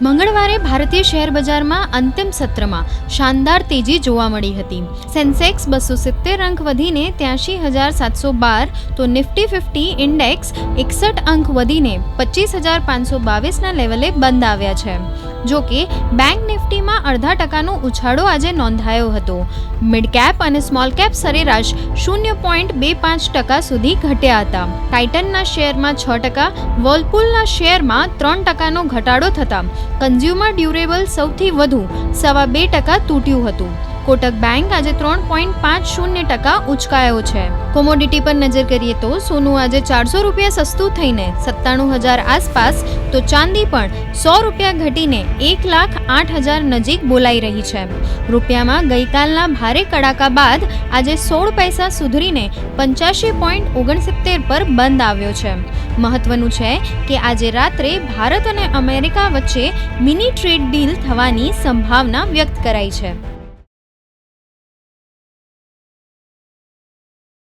મંગળવારે ભારતીય શેર બજારમાં અંતિમ સત્રમાં શાનદાર તેજી જોવા મળી હતી. સેન્સેક્સ 270 અંક વધીને 83,712 તો નિફ્ટી 50 ઇન્ડેક્સ 61 અંક વધીને 25,522ના લેવલે બંધ આવ્યા છે. જો કે બેંક નિફ્ટીમાં 0.5% ઉછાળો આજે નોંધાયો હતો. મિડ કેપ અને સ્મોલ કેપ સરેરાશ 0.25% સુધી ઘટ્યા હતા. ટાઇટનના શેરમાં 6%, વર્લપૂલના શેરમાં 3%નો ઘટાડો થતા કન્ઝ્યુમર ડ્યુરેબલ સૌથી વધુ 2.25% તૂટ્યું હતું. કોટક બેંક આજે 3.50% ઉચકાયો છે. કોમોડિટી પર નજર કરીએ તો સોનું આજે ₹400 સસ્તું થઈને 97,000 આસપાસ, તો ચાંદી પણ ₹100 ઘટીને 1,08,000 નજીક બોલાઈ રહી છે. રૂપિયામાં ગઈકાલના ભારે કડાકા બાદ આજે 16 પૈસા સુધરીને 85.69 પર બંધ આવ્યો છે. મહત્વનું છે કે આજે રાત્રે ભારત અને અમેરિકા વચ્ચે મિની ટ્રેડ ડીલ થવાની સંભાવના વ્યક્ત કરાઈ છે.